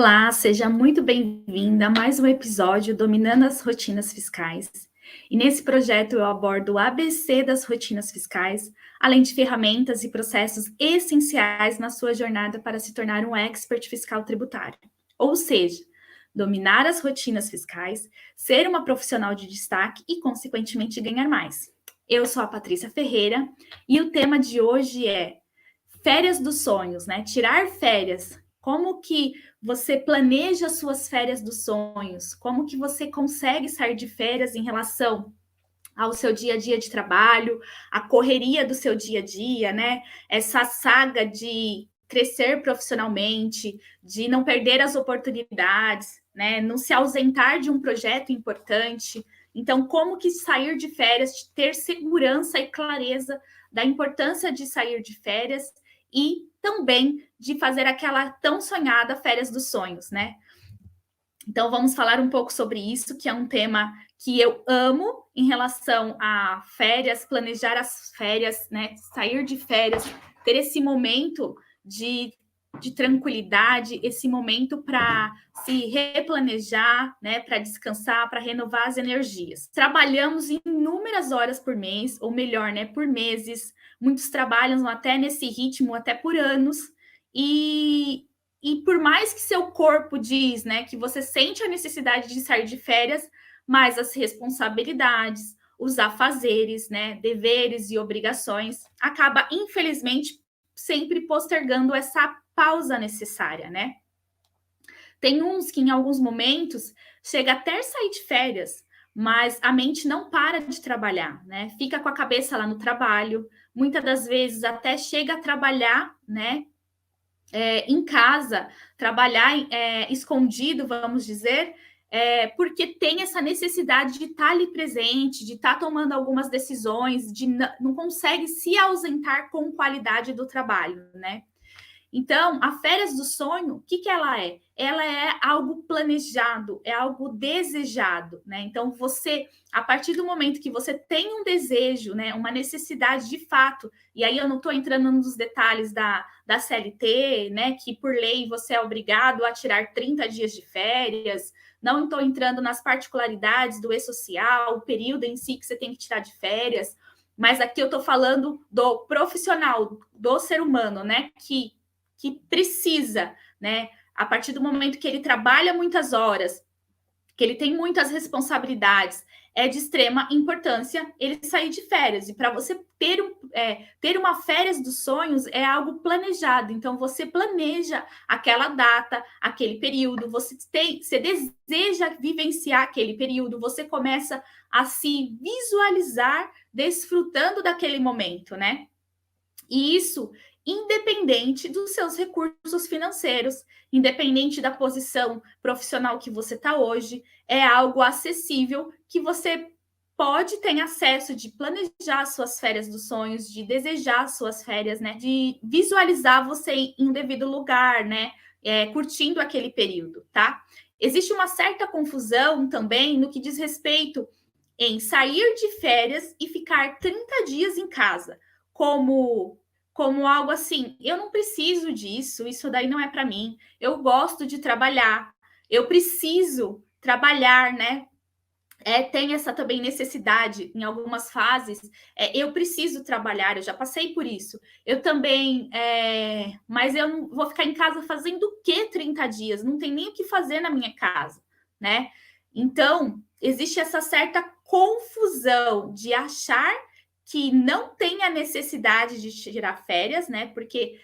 Olá, seja muito bem-vinda a mais um episódio Dominando as Rotinas Fiscais. E nesse projeto eu abordo o ABC das rotinas fiscais, além de ferramentas e processos essenciais na sua jornada para se tornar um expert fiscal tributário. Ou seja, dominar as rotinas fiscais, ser uma profissional de destaque e, consequentemente, ganhar mais. Eu sou a Patrícia Ferreira e o tema de hoje é férias dos sonhos, né? Tirar férias. Como que você planeja suas férias dos sonhos? Como que você consegue sair de férias em relação ao seu dia a dia de trabalho, a correria do seu dia a dia, né? Essa saga de crescer profissionalmente, de não perder as oportunidades, né? Não se ausentar de um projeto importante. Então, como que sair de férias, ter segurança e clareza da importância de sair de férias e também de fazer aquela tão sonhada férias dos sonhos, né? Então, vamos falar um pouco sobre isso, que é um tema que eu amo em relação a férias, planejar as férias, né? Sair de férias, ter esse momento de tranquilidade, esse momento para se replanejar, né? Para descansar, para renovar as energias. Trabalhamos inúmeras horas por mês, ou melhor, né? Por meses. Muitos trabalham até nesse ritmo, até por anos. E por mais que seu corpo diz, né, que você sente a necessidade de sair de férias, mas as responsabilidades, os afazeres, né, deveres e obrigações, acaba, infelizmente, sempre postergando essa pausa necessária, né? Tem uns que, em alguns momentos, chega até sair de férias, mas a mente não para de trabalhar, né? Fica com a cabeça lá no trabalho, muitas das vezes até chega a trabalhar, né, em casa, trabalhar escondido, vamos dizer, porque tem essa necessidade de estar ali presente, de estar tomando algumas decisões, de não consegue se ausentar com qualidade do trabalho, né? Então, a férias do sonho, o que, que ela é? Ela é algo planejado, é algo desejado, né? Então, você, a partir do momento que você tem um desejo, né, uma necessidade de fato, e aí eu não estou entrando nos detalhes da CLT, né, que por lei você é obrigado a tirar 30 dias de férias, não estou entrando nas particularidades do e-social, o período em si que você tem que tirar de férias, mas aqui eu estou falando do profissional, do ser humano, né, que precisa, né? A partir do momento que ele trabalha muitas horas, que ele tem muitas responsabilidades, é de extrema importância ele sair de férias. E para você ter uma férias dos sonhos é algo planejado. Então, você planeja aquela data, aquele período, você deseja vivenciar aquele período, você começa a se visualizar desfrutando daquele momento, né? E isso independente dos seus recursos financeiros, independente da posição profissional que você está hoje, é algo acessível que você pode ter acesso de planejar suas férias dos sonhos, de desejar suas férias, né? De visualizar você em um devido lugar, né? Curtindo aquele período, tá? Existe uma certa confusão também no que diz respeito em sair de férias e ficar 30 dias em casa, como algo assim, eu não preciso disso, isso daí não é para mim. Eu gosto de trabalhar, eu preciso trabalhar, né? Tem essa também necessidade em algumas fases. Eu preciso trabalhar, eu já passei por isso. Eu também, mas eu não vou ficar em casa fazendo o quê 30 dias? Não tem nem o que fazer na minha casa, né? Então, existe essa certa confusão de achar que não tem a necessidade de tirar férias, né? Porque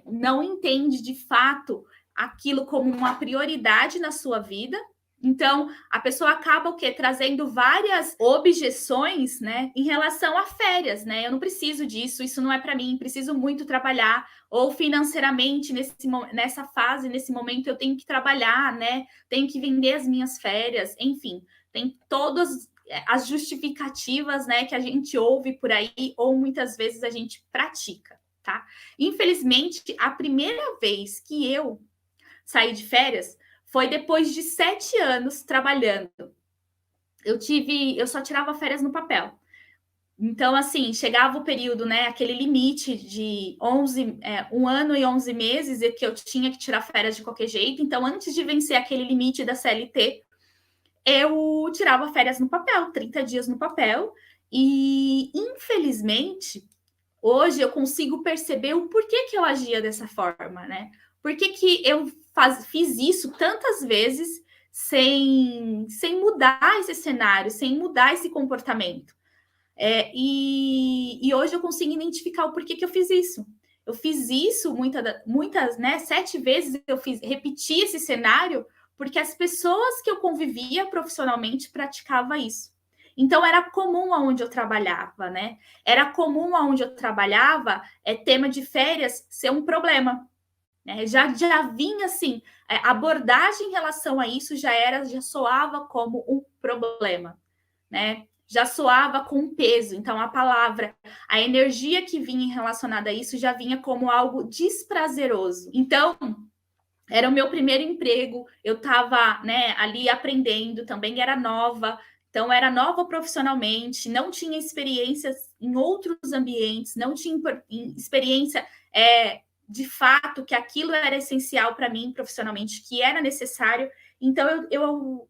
não entende de fato aquilo como uma prioridade na sua vida. Então, a pessoa acaba o quê? Trazendo várias objeções, né, em relação a férias, né? Eu não preciso disso, isso não é para mim, preciso muito trabalhar, ou financeiramente nessa fase, nesse momento eu tenho que trabalhar, né? Tenho que vender as minhas férias, enfim, tem todas as justificativas, né, que a gente ouve por aí ou muitas vezes a gente pratica, tá? Infelizmente, a primeira vez que eu saí de férias foi depois de 7 anos trabalhando. Eu só tirava férias no papel. Então, assim, chegava o período, né, aquele limite de 1 ano e 11 meses, e que eu tinha que tirar férias de qualquer jeito. Então, antes de vencer aquele limite da CLT, eu tirava férias no papel, 30 dias no papel. E, infelizmente, hoje eu consigo perceber o porquê que eu agia dessa forma, né? Por que eu fiz isso tantas vezes sem mudar esse cenário, sem mudar esse comportamento. E hoje eu consigo identificar o porquê que eu fiz isso. Eu fiz isso muitas, né? 7 vezes eu repeti esse cenário porque as pessoas que eu convivia profissionalmente praticavam isso. Então era comum aonde eu trabalhava, né? Era comum aonde eu trabalhava tema de férias ser um problema. Né? Já vinha assim, a abordagem em relação a isso já soava como um problema, né? Já soava com peso. Então, a palavra, a energia que vinha relacionada a isso já vinha como algo desprazeroso. Então, era o meu primeiro emprego, eu estava, né, ali aprendendo, também era nova, então era nova profissionalmente, não tinha experiências em outros ambientes, não tinha experiência de fato que aquilo era essencial para mim profissionalmente, que era necessário. Então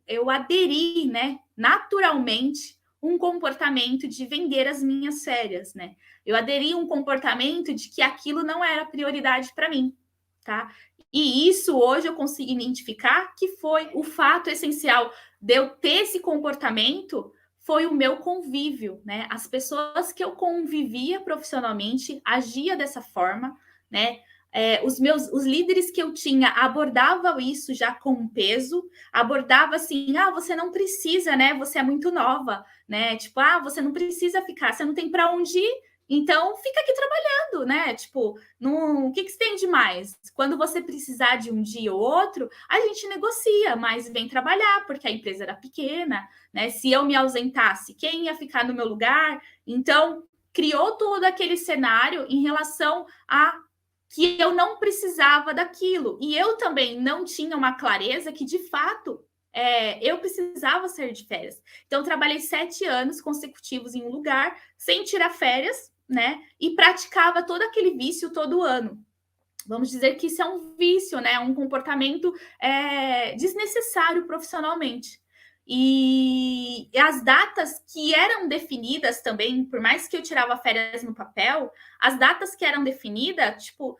eu aderi, né, naturalmente um comportamento de vender as minhas férias, né? Eu aderi um comportamento de que aquilo não era prioridade para mim, tá? E isso hoje eu consigo identificar que foi o fato essencial de eu ter esse comportamento foi o meu convívio, né? As pessoas que eu convivia profissionalmente agia dessa forma, né? Os líderes que eu tinha abordavam isso já com peso, abordava assim, você não precisa, né? Você é muito nova, né? Tipo, você não precisa ficar, você não tem para onde ir, então fica aqui trabalhando, né? Tipo, o que você tem de mais? Quando você precisar de um dia ou outro, a gente negocia, mas vem trabalhar, porque a empresa era pequena, né? Se eu me ausentasse, quem ia ficar no meu lugar? Então, criou todo aquele cenário em relação a que eu não precisava daquilo. E eu também não tinha uma clareza que, de fato, eu precisava sair de férias. Então, eu trabalhei 7 anos consecutivos em um lugar, sem tirar férias, né? E praticava todo aquele vício todo ano. Vamos dizer que isso é um vício, né? Um comportamento desnecessário profissionalmente. E as datas que eram definidas também, por mais que eu tirava férias no papel, as datas que eram definidas, tipo,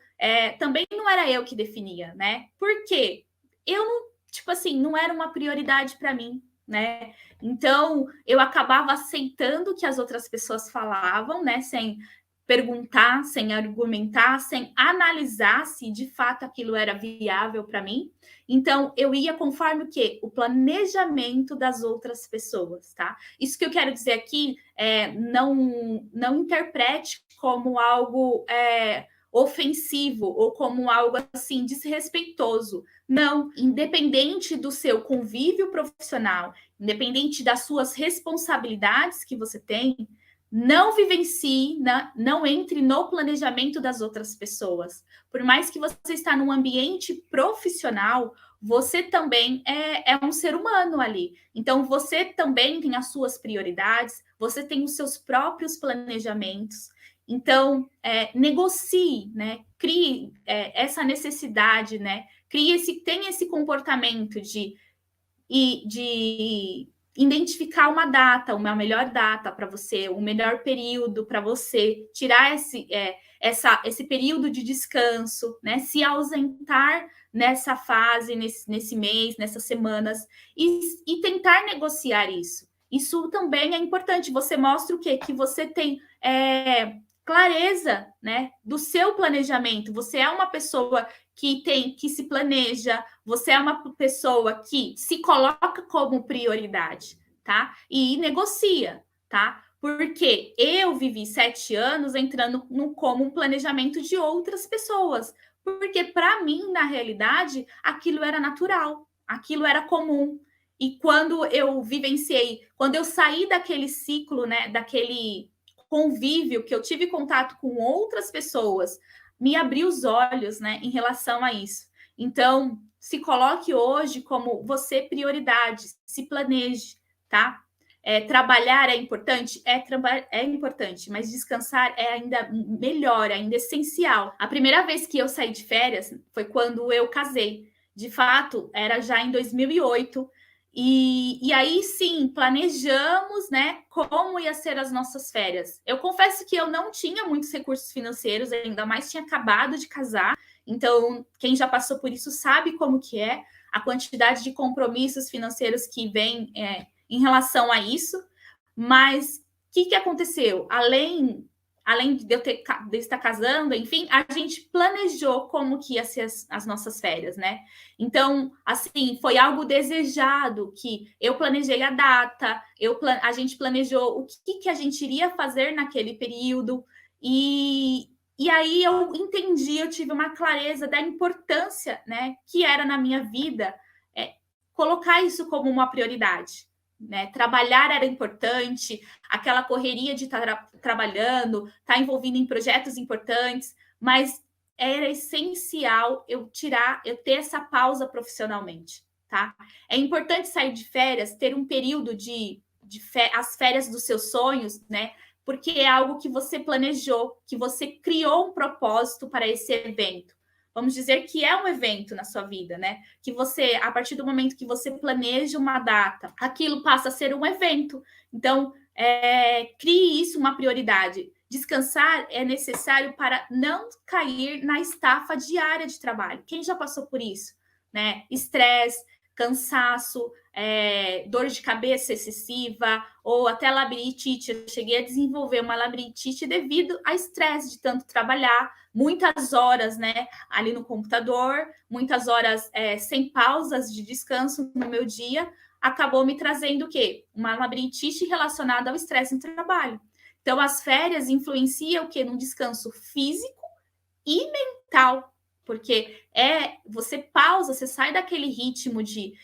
também não era eu que definia, né? Por quê? Eu não, tipo assim, não era uma prioridade para mim, né? Então, eu acabava aceitando o que as outras pessoas falavam, né? Sem perguntar, sem argumentar, sem analisar se de fato aquilo era viável para mim. Então, eu ia conforme o quê? O planejamento das outras pessoas, tá? Isso que eu quero dizer aqui não interprete como algo ofensivo ou como algo assim desrespeitoso. Não, independente do seu convívio profissional, independente das suas responsabilidades que você tem, não vivencie, não entre no planejamento das outras pessoas. Por mais que você está num ambiente profissional, você também é um ser humano ali. Então, você também tem as suas prioridades, você tem os seus próprios planejamentos. Então, negocie, né? Crie essa necessidade, né? Tenha esse comportamento de identificar uma data, uma melhor data para você, um melhor período para você, tirar esse período de descanso, né? Se ausentar nessa fase, nesse mês, nessas semanas, e tentar negociar isso. Isso também é importante. Você mostra o quê? Que você tem clareza, né, do seu planejamento. Você é uma pessoa que se planeja, você é uma pessoa que se coloca como prioridade, tá? E negocia, tá? Porque eu vivi 7 anos entrando como um planejamento de outras pessoas. Porque, para mim, na realidade, aquilo era natural, aquilo era comum. E quando eu quando eu saí daquele ciclo, né, daquele convívio que eu tive contato com outras pessoas, me abriu os olhos, né, em relação a isso. Então, se coloque hoje como você prioridade, se planeje, tá? Trabalhar é importante? É importante, mas descansar é ainda melhor, ainda essencial. A primeira vez que eu saí de férias foi quando eu casei. De fato, era já em 2008. E aí sim, planejamos, né, como ia ser as nossas férias. Eu confesso que eu não tinha muitos recursos financeiros, ainda mais tinha acabado de casar. Então, quem já passou por isso sabe como que é a quantidade de compromissos financeiros que vem em relação a isso, mas o que aconteceu? Além de de estar casando, enfim, a gente planejou como que ia ser as nossas férias, né? Então, assim, foi algo desejado, que eu planejei a data, a gente planejou o que a gente iria fazer naquele período, e aí eu entendi, eu tive uma clareza da importância, né, que era na minha vida colocar isso como uma prioridade. Né? Trabalhar era importante, aquela correria de estar trabalhando, estar envolvido em projetos importantes, mas era essencial eu ter essa pausa profissionalmente, tá? É importante sair de férias, ter um período as férias dos seus sonhos, né? Porque é algo que você planejou, que você criou um propósito para esse evento. Vamos dizer que é um evento na sua vida, né? Que você, a partir do momento que você planeja uma data, aquilo passa a ser um evento. Então, crie isso uma prioridade. Descansar é necessário para não cair na estafa diária de trabalho. Quem já passou por isso? Né? Estresse, cansaço, dor de cabeça excessiva ou até labirintite. Eu cheguei a desenvolver uma labirintite devido a estresse de tanto trabalhar, muitas horas, né, ali no computador, muitas horas sem pausas de descanso no meu dia, acabou me trazendo o quê? Uma labirintite relacionada ao estresse no trabalho. Então, as férias influenciam o quê? No descanso físico e mental, porque você pausa, você sai daquele ritmo de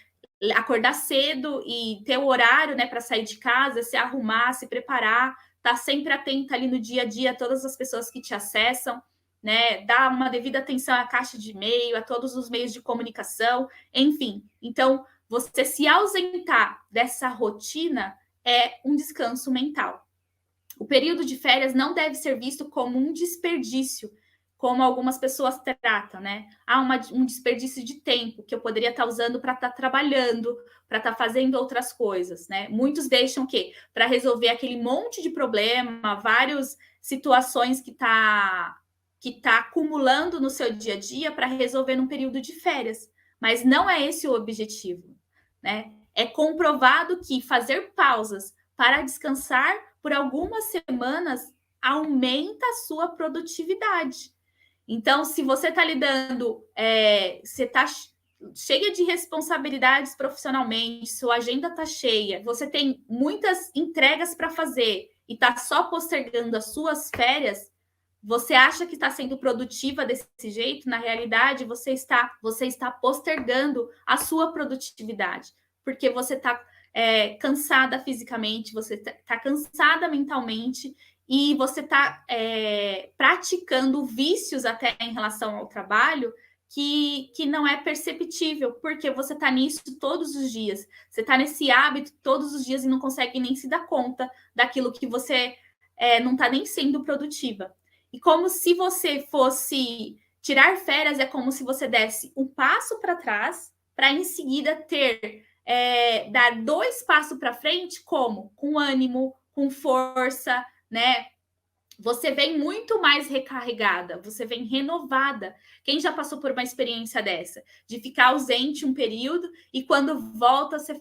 acordar cedo e ter o horário, né, para sair de casa, se arrumar, se preparar, tá sempre atenta ali no dia a dia a todas as pessoas que te acessam, né, dar uma devida atenção à caixa de e-mail, a todos os meios de comunicação, enfim. Então, você se ausentar dessa rotina é um descanso mental. O período de férias não deve ser visto como um desperdício, como algumas pessoas tratam, né? Um desperdício de tempo que eu poderia estar usando para estar trabalhando, para estar fazendo outras coisas, né? Muitos deixam o quê? Para resolver aquele monte de problema, várias situações que tá acumulando no seu dia a dia para resolver num período de férias. Mas não é esse o objetivo, né? É comprovado que fazer pausas para descansar por algumas semanas aumenta a sua produtividade. Então, se você está lidando, você está cheia de responsabilidades profissionalmente, sua agenda está cheia, você tem muitas entregas para fazer e está só postergando as suas férias, você acha que está sendo produtiva desse jeito? Na realidade, você está postergando a sua produtividade, porque você está cansada fisicamente, você está cansada mentalmente e você está praticando vícios até em relação ao trabalho que não é perceptível, porque você está nisso todos os dias. Você está nesse hábito todos os dias e não consegue nem se dar conta daquilo que você não está nem sendo produtiva. E como se você fosse tirar férias, é como se você desse um passo para trás para em seguida dar 2 passos para frente, como? Com ânimo, com força, né? Você vem muito mais recarregada, você vem renovada. Quem já passou por uma experiência dessa? De ficar ausente um período e quando volta, você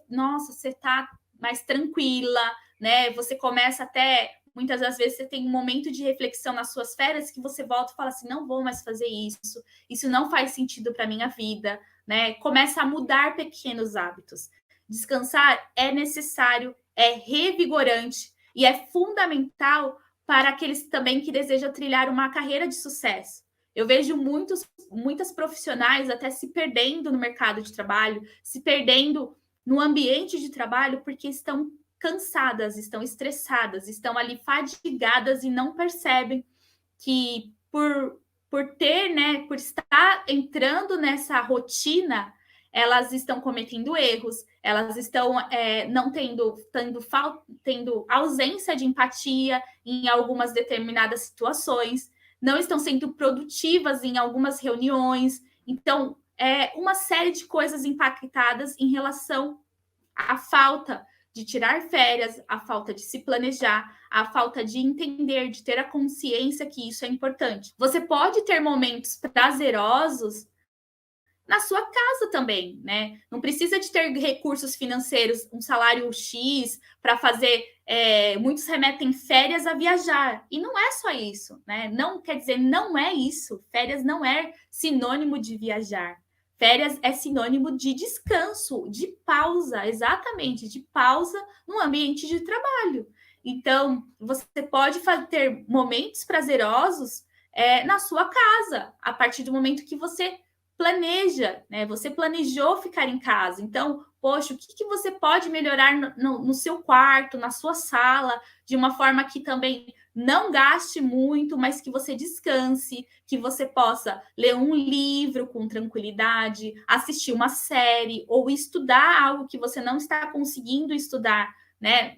está mais tranquila, né? Você começa até, muitas das vezes, você tem um momento de reflexão nas suas férias que você volta e fala assim, não vou mais fazer isso não faz sentido para minha vida, né? Começa a mudar pequenos hábitos. Descansar é necessário, é revigorante e é fundamental para aqueles também que desejam trilhar uma carreira de sucesso. Eu vejo muitas profissionais até se perdendo no mercado de trabalho, se perdendo no ambiente de trabalho porque estão cansadas, estão estressadas, estão ali fadigadas e não percebem que por estar entrando nessa rotina, elas estão cometendo erros, elas estão não tendo ausência de empatia em algumas determinadas situações, não estão sendo produtivas em algumas reuniões. Então, uma série de coisas impactadas em relação à falta de tirar férias, a falta de se planejar, a falta de entender, de ter a consciência que isso é importante. Você pode ter momentos prazerosos na sua casa também, né? Não precisa de ter recursos financeiros, um salário X para fazer. Muitos remetem férias a viajar. E não é só isso, né? Não quer dizer, não é isso. Férias não é sinônimo de viajar. Férias é sinônimo de descanso, de pausa, exatamente, de pausa no ambiente de trabalho. Então, você pode ter momentos prazerosos na sua casa, a partir do momento que você planeja, né? Você planejou ficar em casa. Então, poxa, o que você pode melhorar no seu quarto, na sua sala, de uma forma que também não gaste muito, mas que você descanse, que você possa ler um livro com tranquilidade, assistir uma série ou estudar algo que você não está conseguindo estudar, né,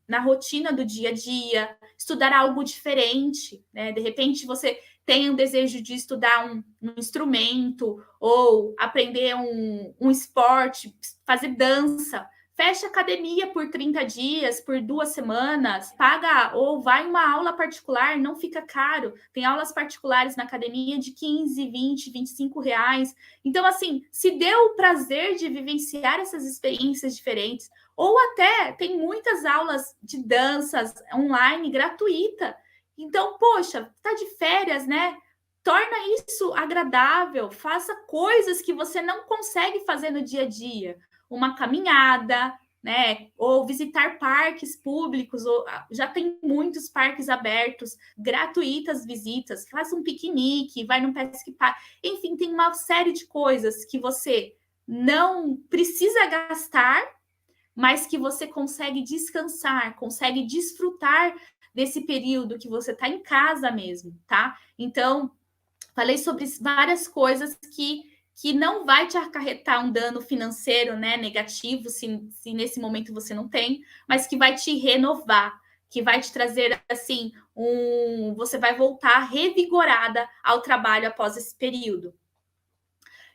na rotina do dia a dia, estudar algo diferente, né? De repente você tem o desejo de estudar um instrumento ou aprender um esporte, fazer dança. Fecha academia por 30 dias, por 2 semanas, paga ou vai uma aula particular, não fica caro. Tem aulas particulares na academia de 15, 20, 25 reais. Então, assim, se dê o prazer de vivenciar essas experiências diferentes, ou até tem muitas aulas de danças online gratuita. Então, poxa, tá de férias, né? Torna isso agradável, faça coisas que você não consegue fazer no dia a dia. Uma caminhada, né? Ou visitar parques públicos, já tem muitos parques abertos, gratuitas visitas, faça um piquenique, vai num pesque parque. Enfim, tem uma série de coisas que você não precisa gastar, mas que você consegue descansar, consegue desfrutar desse período que você está em casa mesmo, tá? Então, falei sobre várias coisas que não vai te acarretar um dano financeiro, né, negativo, se nesse momento você não tem, mas que vai te renovar, que vai te trazer, assim, você vai voltar revigorada ao trabalho após esse período.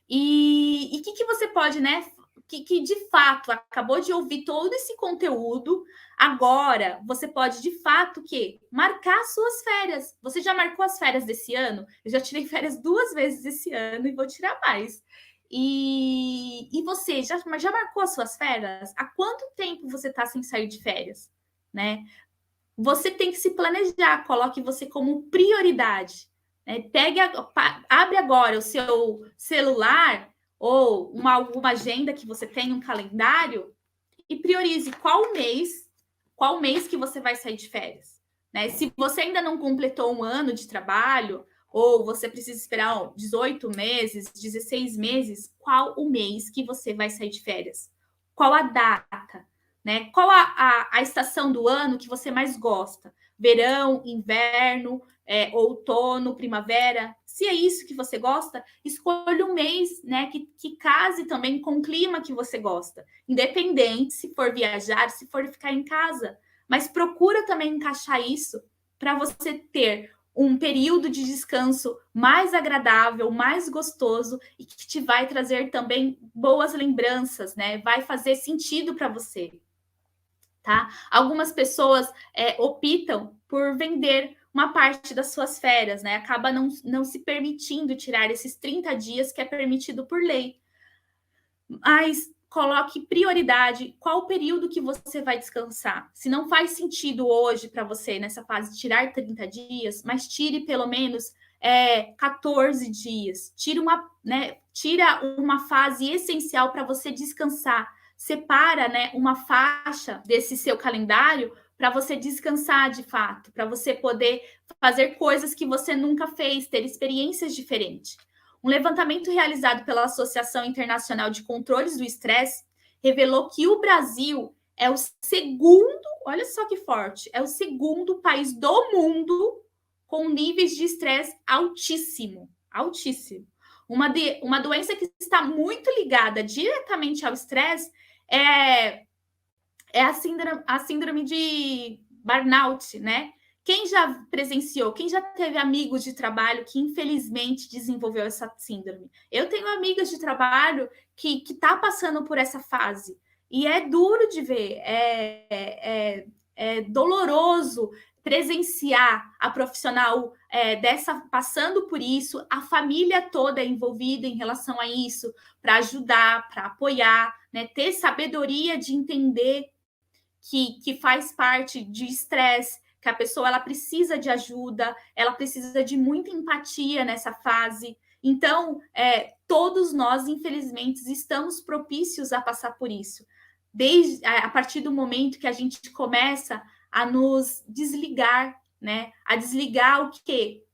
E o que você pode, né, que de fato acabou de ouvir todo esse conteúdo, agora você pode de fato marcar suas férias. Você já marcou as férias desse ano? Eu já tirei férias 2 vezes esse ano e vou tirar mais. E você já marcou as suas férias? Há quanto tempo você está sem sair de férias, né? Você tem que se planejar, coloque você como prioridade. Né? Abre agora o seu celular ou alguma agenda que você tem, um calendário, e priorize qual mês que você vai sair de férias. Né? Se você ainda não completou um ano de trabalho, ou você precisa esperar 18 meses, 16 meses, qual o mês que você vai sair de férias? Qual a data? Né? Qual a estação do ano que você mais gosta? Verão, inverno, outono, primavera? Se é isso que você gosta, escolha um mês, né, que case também com o clima que você gosta. Independente se for viajar, se for ficar em casa. Mas procura também encaixar isso para você ter um período de descanso mais agradável, mais gostoso e que te vai trazer também boas lembranças, né? Vai fazer sentido para você. Tá? Algumas pessoas optam por vender uma parte das suas férias, né? Acaba não se permitindo tirar esses 30 dias que é permitido por lei. Mas coloque prioridade, qual o período que você vai descansar. Se não faz sentido hoje para você, nessa fase, tirar 30 dias, mas tire pelo menos 14 dias. Tira uma fase essencial para você descansar. Separa, né, uma faixa desse seu calendário para você descansar de fato, para você poder fazer coisas que você nunca fez, ter experiências diferentes. Um levantamento realizado pela Associação Internacional de Controles do Estresse revelou que o Brasil é o segundo, olha só que forte, é o segundo país do mundo com níveis de estresse altíssimo. Uma doença que está muito ligada diretamente ao estresse é a síndrome de burnout, né? Quem já presenciou, quem já teve amigos de trabalho que infelizmente desenvolveu essa síndrome? Eu tenho amigas de trabalho que tá passando por essa fase e é duro de ver, é doloroso presenciar a profissional dessa passando por isso, a família toda é envolvida em relação a isso, para ajudar, para apoiar, né? Ter sabedoria de entender que faz parte de estresse, que a pessoa ela precisa de ajuda, ela precisa de muita empatia nessa fase. Então, todos nós, infelizmente, estamos propícios a passar por isso. Desde a partir do momento que a gente começa a nos desligar, né? A desligar o quê?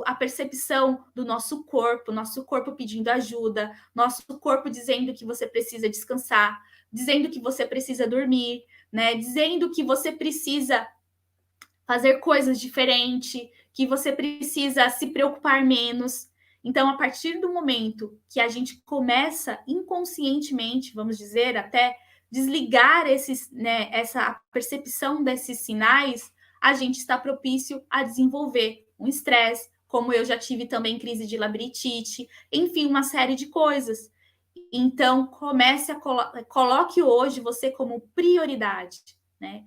A percepção do nosso corpo pedindo ajuda, nosso corpo dizendo que você precisa descansar, dizendo que você precisa dormir, né? Dizendo que você precisa fazer coisas diferentes, que você precisa se preocupar menos. Então, a partir do momento que a gente começa inconscientemente, vamos dizer, até desligar essa percepção desses sinais, a gente está propício a desenvolver um estresse, como eu já tive também crise de labirintite, enfim, uma série de coisas. Então, coloque hoje você como prioridade, né?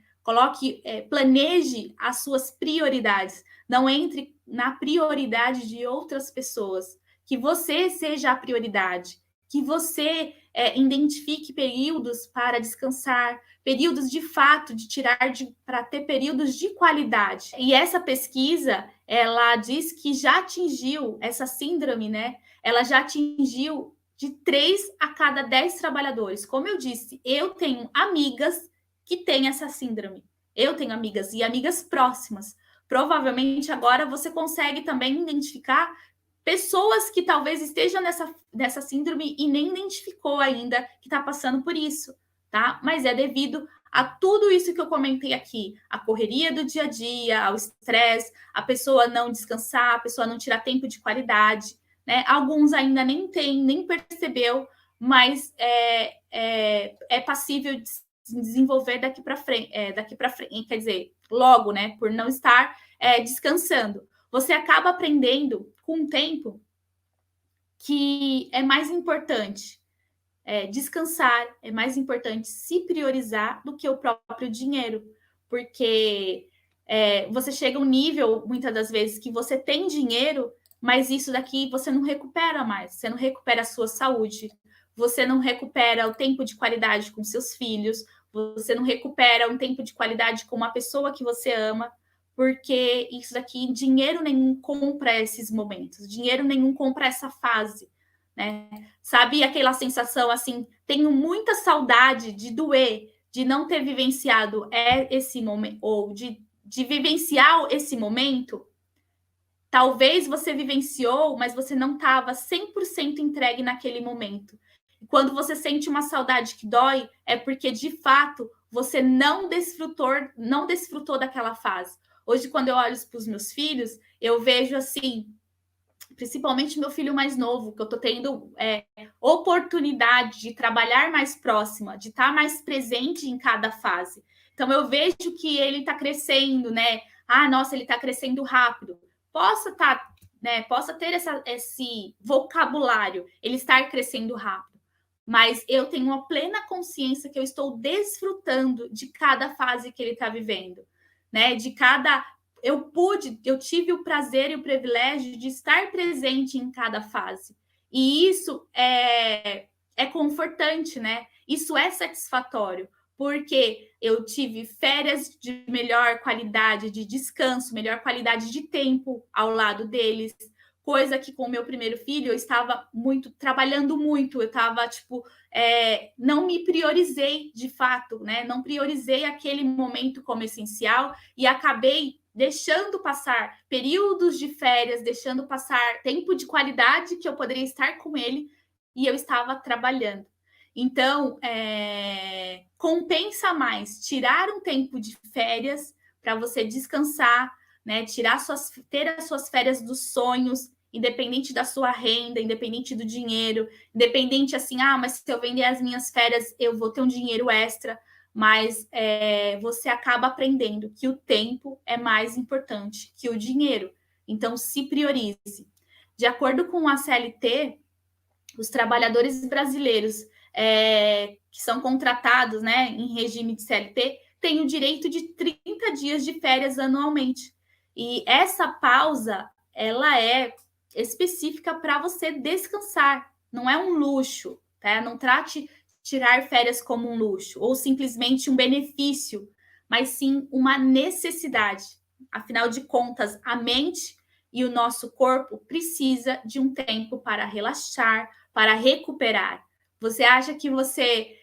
Planeje as suas prioridades. Não entre na prioridade de outras pessoas. Que você seja a prioridade. Que você identifique períodos para descansar, períodos de fato de tirar para ter períodos de qualidade. E essa pesquisa, ela diz que já atingiu essa síndrome, né? Ela já atingiu de 3 a cada 10 trabalhadores. Como eu disse, eu tenho amigas que têm essa síndrome. Eu tenho amigas e amigas próximas. Provavelmente agora você consegue também identificar pessoas que talvez estejam nessa síndrome e nem identificou ainda que está passando por isso, tá? Mas é devido a tudo isso que eu comentei aqui, a correria do dia a dia, ao estresse, a pessoa não descansar, a pessoa não tirar tempo de qualidade, né? Alguns ainda nem tem, nem percebeu, mas é passível de se desenvolver daqui para frente, quer dizer, logo, né? Por não estar descansando. Você acaba aprendendo com o tempo que é mais importante descansar, é mais importante se priorizar do que o próprio dinheiro, porque você chega a um nível, muitas das vezes, que você tem dinheiro, mas isso daqui você não recupera mais, você não recupera a sua saúde, você não recupera o tempo de qualidade com seus filhos, você não recupera um tempo de qualidade com uma pessoa que você ama, porque isso daqui, dinheiro nenhum compra esses momentos, dinheiro nenhum compra essa fase, né? Sabe aquela sensação assim, tenho muita saudade de doer, de não ter vivenciado esse momento, ou de vivenciar esse momento? Talvez você vivenciou, mas você não estava 100% entregue naquele momento. E quando você sente uma saudade que dói, é porque, de fato, você não desfrutou daquela fase. Hoje, quando eu olho para os meus filhos, eu vejo assim, principalmente meu filho mais novo, que eu estou tendo oportunidade de trabalhar mais próxima, de estar mais presente em cada fase. Então, eu vejo que ele está crescendo, né? Ah, nossa, ele está crescendo rápido. Possa ter esse vocabulário, ele estar crescendo rápido. Mas eu tenho uma plena consciência que eu estou desfrutando de cada fase que ele está vivendo, né? Eu tive o prazer e o privilégio de estar presente em cada fase. E isso é confortante, né? Isso é satisfatório, porque eu tive férias de melhor qualidade de descanso, melhor qualidade de tempo ao lado deles, coisa que com o meu primeiro filho eu estava trabalhando muito, eu estava não me priorizei de fato, né? Não priorizei aquele momento como essencial e acabei deixando passar períodos de férias, deixando passar tempo de qualidade que eu poderia estar com ele e eu estava trabalhando. Então, compensa mais tirar um tempo de férias para você descansar, né? Ter as suas férias dos sonhos independente da sua renda, independente do dinheiro, independente assim, mas se eu vender as minhas férias, eu vou ter um dinheiro extra, mas você acaba aprendendo que o tempo é mais importante que o dinheiro. Então, se priorize. De acordo com a CLT, os trabalhadores brasileiros que são contratados, né, em regime de CLT têm o direito de 30 dias de férias anualmente. E essa pausa, ela é específica para você descansar, não é um luxo, tá? Não trate tirar férias como um luxo ou simplesmente um benefício, mas sim uma necessidade. Afinal de contas, a mente e o nosso corpo precisa de um tempo para relaxar, para recuperar. Você acha que você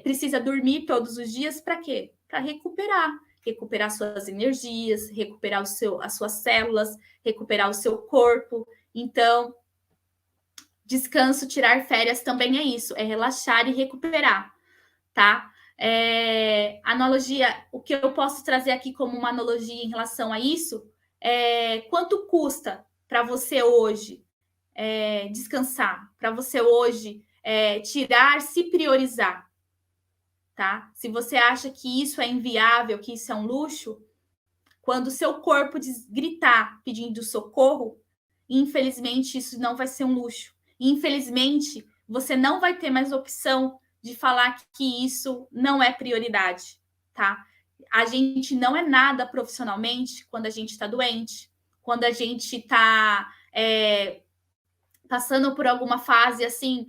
precisa dormir todos os dias para quê? Para recuperar suas energias, recuperar as suas células, recuperar o seu corpo. Então, descanso, tirar férias também é isso, é relaxar e recuperar, tá? Analogia, o que eu posso trazer aqui como uma analogia em relação a isso é quanto custa para você hoje descansar, para você hoje tirar, se priorizar, tá? Se você acha que isso é inviável, que isso é um luxo, quando o seu corpo gritar pedindo socorro, infelizmente isso não vai ser um luxo. Infelizmente, você não vai ter mais opção de falar que isso não é prioridade, tá? A gente não é nada profissionalmente quando a gente está doente, quando a gente está passando por alguma fase assim,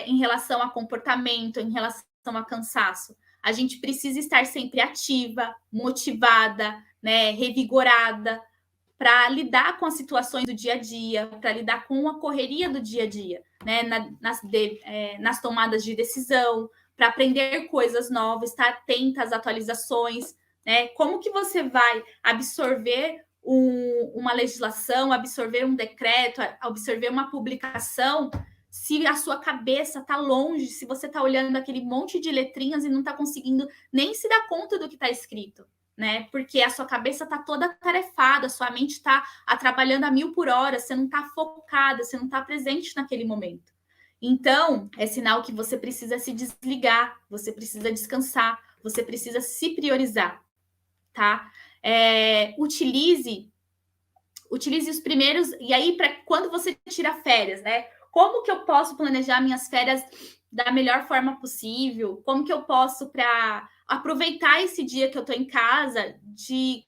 em relação a comportamento, em relação a cansaço. A gente precisa estar sempre ativa, motivada, né, revigorada, para lidar com as situações do dia a dia, para lidar com a correria do dia a dia, né, nas tomadas de decisão, para aprender coisas novas, estar atenta às atualizações, né? Como que você vai absorver uma legislação, absorver um decreto, absorver uma publicação, se a sua cabeça está longe, se você está olhando aquele monte de letrinhas e não está conseguindo nem se dar conta do que está escrito, né? Porque a sua cabeça está toda tarefada, sua mente está trabalhando a 1000 por hora, você não está focada, você não está presente naquele momento. Então, é sinal que você precisa se desligar, você precisa descansar, você precisa se priorizar, tá? Utilize os primeiros, e aí para quando você tira férias, né? Como que eu posso planejar minhas férias da melhor forma possível? Como que eu posso para aproveitar esse dia que eu estou em casa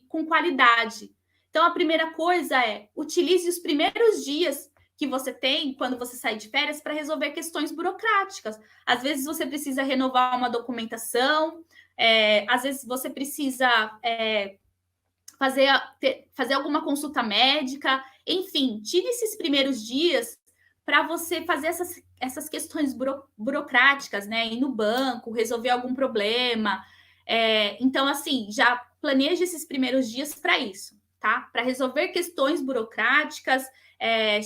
com qualidade? Então, a primeira coisa é utilize os primeiros dias que você tem quando você sai de férias para resolver questões burocráticas. Às vezes você precisa renovar uma documentação, às vezes você precisa fazer alguma consulta médica, enfim, tire esses primeiros dias para você fazer essas questões burocráticas, né? Ir no banco, resolver algum problema. Então, assim, já planeje esses primeiros dias para isso, tá? Para resolver questões burocráticas,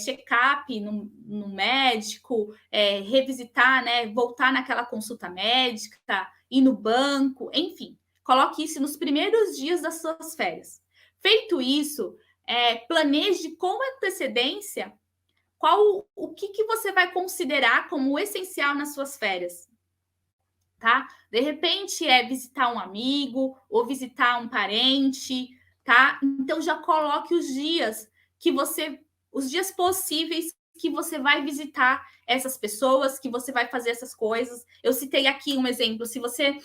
check-up no médico, revisitar, né? Voltar naquela consulta médica, ir no banco, enfim. Coloque isso nos primeiros dias das suas férias. Feito isso, planeje com antecedência o que você vai considerar como essencial nas suas férias, tá? De repente é visitar um amigo ou visitar um parente, tá? Então já coloque os dias os dias possíveis que você vai visitar essas pessoas, que você vai fazer essas coisas. Eu citei aqui um exemplo, se você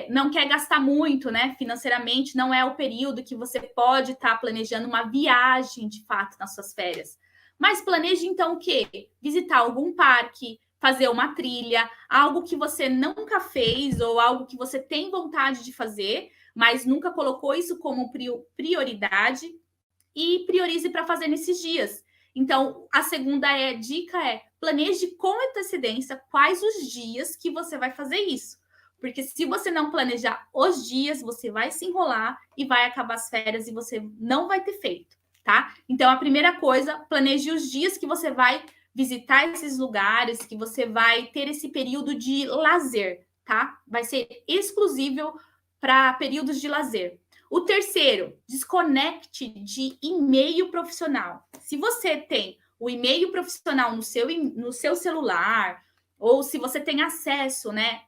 não quer gastar muito, né, financeiramente, não é o período que você pode estar planejando uma viagem de fato nas suas férias. Mas planeje então o quê? Visitar algum parque, fazer uma trilha, algo que você nunca fez ou algo que você tem vontade de fazer, mas nunca colocou isso como prioridade e priorize para fazer nesses dias. Então, a segunda dica é planeje com antecedência quais os dias que você vai fazer isso. Porque se você não planejar os dias, você vai se enrolar e vai acabar as férias e você não vai ter feito, tá? Então, a primeira coisa, planeje os dias que você vai visitar esses lugares, que você vai ter esse período de lazer, tá? Vai ser exclusivo para períodos de lazer. O terceiro, desconecte de e-mail profissional. Se você tem o e-mail profissional no seu celular, ou se você tem acesso, né,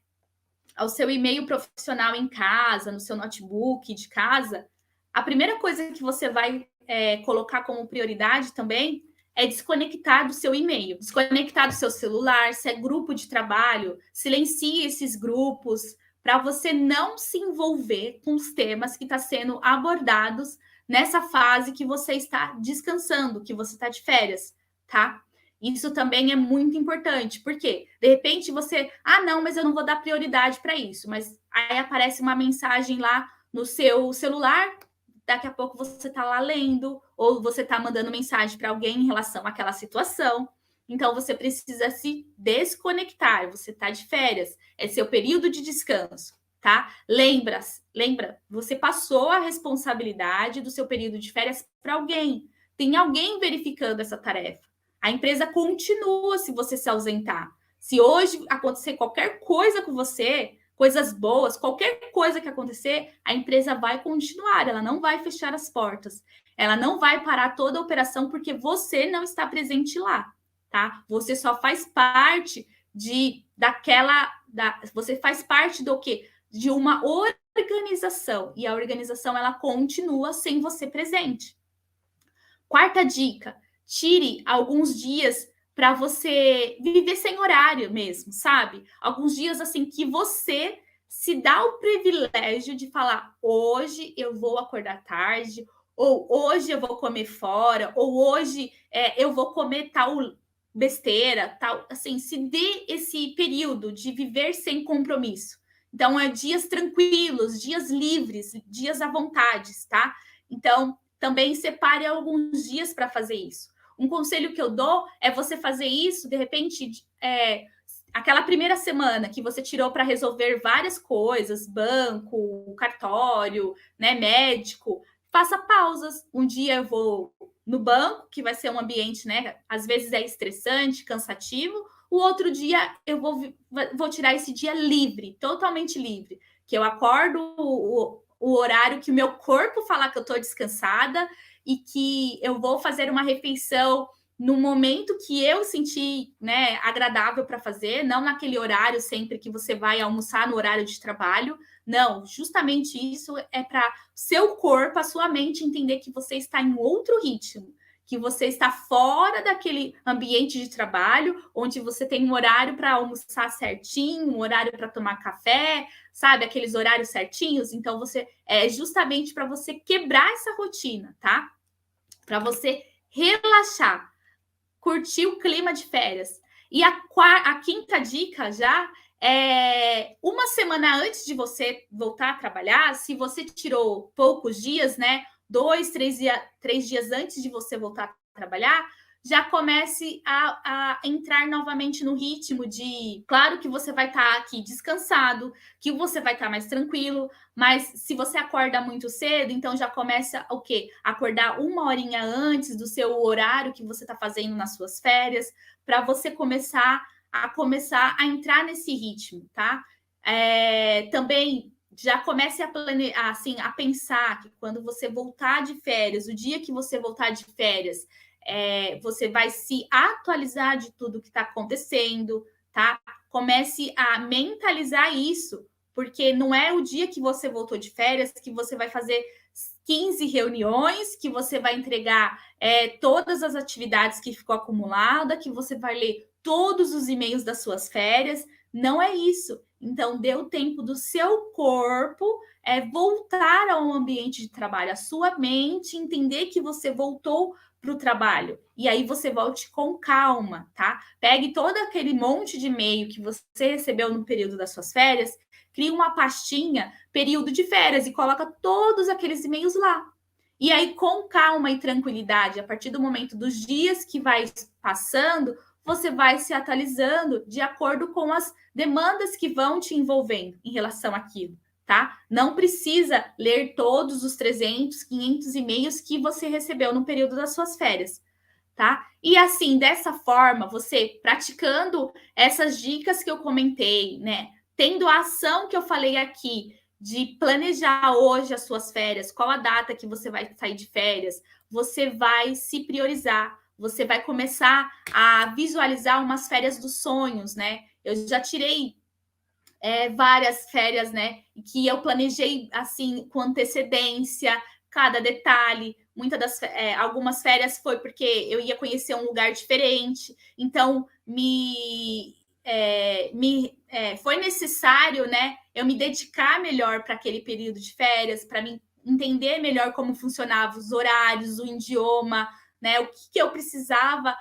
ao seu e-mail profissional em casa, no seu notebook de casa, a primeira coisa que você vai colocar como prioridade também é desconectar do seu e-mail, desconectar do seu celular, se é grupo de trabalho, silencie esses grupos para você não se envolver com os temas que estão sendo abordados nessa fase que você está descansando, que você está de férias, tá? Isso também é muito importante, porque de repente você, não, mas eu não vou dar prioridade para isso, mas aí aparece uma mensagem lá no seu celular, daqui a pouco você está lá lendo, ou você está mandando mensagem para alguém em relação àquela situação. Então você precisa se desconectar, você está de férias, é seu período de descanso, tá? Lembra, você passou a responsabilidade do seu período de férias para alguém. Tem alguém verificando essa tarefa. A empresa continua se você se ausentar. Se hoje acontecer qualquer coisa com você, coisas boas, qualquer coisa que acontecer, a empresa vai continuar, ela não vai fechar as portas. Ela não vai parar toda a operação porque você não está presente lá, tá? Você só faz parte você faz parte do quê? De uma organização, e a organização ela continua sem você presente. Quarta dica, tire alguns dias para você viver sem horário mesmo, sabe? Alguns dias assim que você se dá o privilégio de falar: hoje eu vou acordar tarde, ou hoje eu vou comer fora, ou hoje eu vou comer tal besteira, tal. Assim, se dê esse período de viver sem compromisso. Então, dias tranquilos, dias livres, dias à vontade, tá? Então, também separe alguns dias para fazer isso. Um conselho que eu dou é você fazer isso, de repente, aquela primeira semana que você tirou para resolver várias coisas, banco, cartório, né, médico, faça pausas. Um dia eu vou no banco, que vai ser um ambiente, né, às vezes é estressante, cansativo. O outro dia eu vou tirar esse dia livre, totalmente livre, que eu acordo o horário que o meu corpo falar que eu estou descansada e que eu vou fazer uma refeição no momento que eu sentir, né, agradável para fazer, não naquele horário sempre que você vai almoçar no horário de trabalho. Não, justamente isso é para seu corpo, a sua mente entender que você está em outro ritmo, que você está fora daquele ambiente de trabalho, onde você tem um horário para almoçar certinho, um horário para tomar café, sabe? Aqueles horários certinhos. Então, é justamente para você quebrar essa rotina, tá? Para você relaxar, curtir o clima de férias. E a quinta dica já é uma semana antes de você voltar a trabalhar, se você tirou poucos dias, né? 3 dias antes de você voltar a trabalhar, já comece a entrar novamente no ritmo de... Claro que você vai estar aqui descansado, que você vai estar mais tranquilo, mas se você acorda muito cedo, então já começa o quê? Acordar uma horinha antes do seu horário que você está fazendo nas suas férias, para você começar a entrar nesse ritmo, tá? Também já comece a pensar que quando você voltar de férias, o dia que você voltar de férias, você vai se atualizar de tudo que está acontecendo, tá? Comece a mentalizar isso, porque não é o dia que você voltou de férias que você vai fazer 15 reuniões, que você vai entregar todas as atividades que ficou acumulada, que você vai ler todos os e-mails das suas férias. Não é isso. Então, dê o tempo do seu corpo voltar ao ambiente de trabalho, a sua mente entender que você voltou para o trabalho. E aí você volte com calma, tá? Pegue todo aquele monte de e-mail que você recebeu no período das suas férias, crie uma pastinha, período de férias, e coloca todos aqueles e-mails lá. E aí, com calma e tranquilidade, a partir do momento dos dias que vai passando, você vai se atualizando de acordo com as demandas que vão te envolvendo em relação àquilo, tá? Não precisa ler todos os 300, 500 e-mails que você recebeu no período das suas férias, tá? E assim, dessa forma, você praticando essas dicas que eu comentei, né? Tendo a ação que eu falei aqui de planejar hoje as suas férias, qual a data que você vai sair de férias, você vai se priorizar, você vai começar a visualizar umas férias dos sonhos, né? Eu já tirei várias férias, né? Que eu planejei assim com antecedência, cada detalhe. Algumas férias foi porque eu ia conhecer um lugar diferente, então foi necessário, né? Eu me dedicar melhor para aquele período de férias, para me entender melhor como funcionavam os horários, o idioma, né? O que eu precisava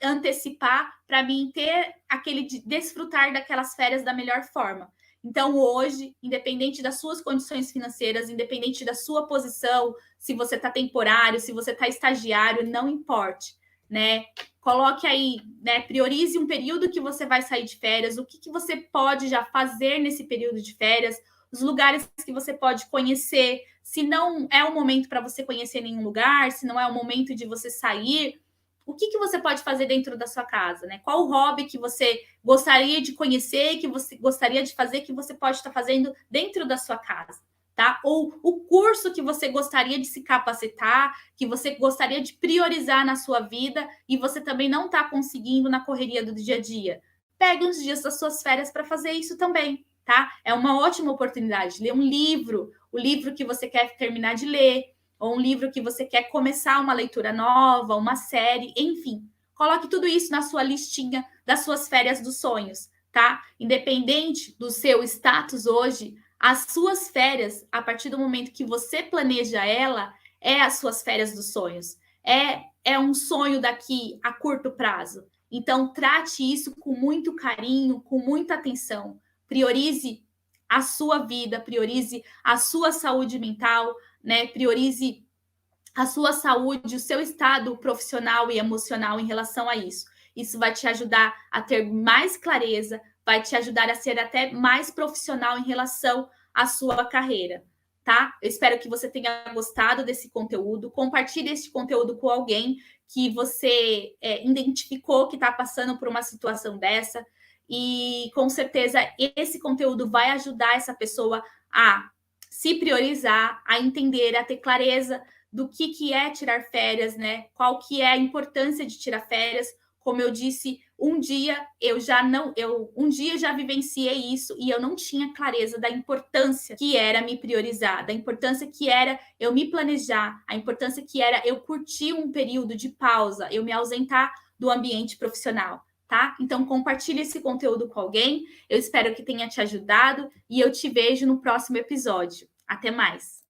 antecipar para mim ter aquele desfrutar daquelas férias da melhor forma. Então, hoje, independente das suas condições financeiras, independente da sua posição, se você está temporário, se você está estagiário, não importe, né? Coloque aí, né? Priorize um período que você vai sair de férias, o que você pode já fazer nesse período de férias, os lugares que você pode conhecer. Se não é o momento para você conhecer nenhum lugar, se não é o momento de você sair, o que você pode fazer dentro da sua casa, né? Qual o hobby que você gostaria de conhecer, que você gostaria de fazer, que você pode estar fazendo dentro da sua casa, tá? Ou o curso que você gostaria de se capacitar, que você gostaria de priorizar na sua vida e você também não está conseguindo na correria do dia a dia. Pegue uns dias das suas férias para fazer isso também, tá? É uma ótima oportunidade. Ler um livro, o livro que você quer terminar de ler, ou um livro que você quer começar uma leitura nova, uma série, enfim. Coloque tudo isso na sua listinha das suas férias dos sonhos, tá? Independente do seu status hoje, as suas férias, a partir do momento que você planeja ela, é as suas férias dos sonhos. É um sonho daqui a curto prazo. Então, trate isso com muito carinho, com muita atenção. Priorize a sua vida, priorize a sua saúde mental, né? Priorize a sua saúde, o seu estado profissional e emocional em relação a isso. Isso vai te ajudar a ter mais clareza, vai te ajudar a ser até mais profissional em relação à sua carreira, tá? Eu espero que você tenha gostado desse conteúdo. Compartilhe esse conteúdo com alguém que você identificou que está passando por uma situação dessa. E com certeza esse conteúdo vai ajudar essa pessoa a se priorizar, a entender, a ter clareza do que é tirar férias, né? Qual que é a importância de tirar férias. Como eu disse, um dia já vivenciei isso e eu não tinha clareza da importância que era me priorizar, da importância que era eu me planejar, a importância que era eu curtir um período de pausa, eu me ausentar do ambiente profissional, tá? Então compartilhe esse conteúdo com alguém. Eu espero que tenha te ajudado e eu te vejo no próximo episódio. Até mais.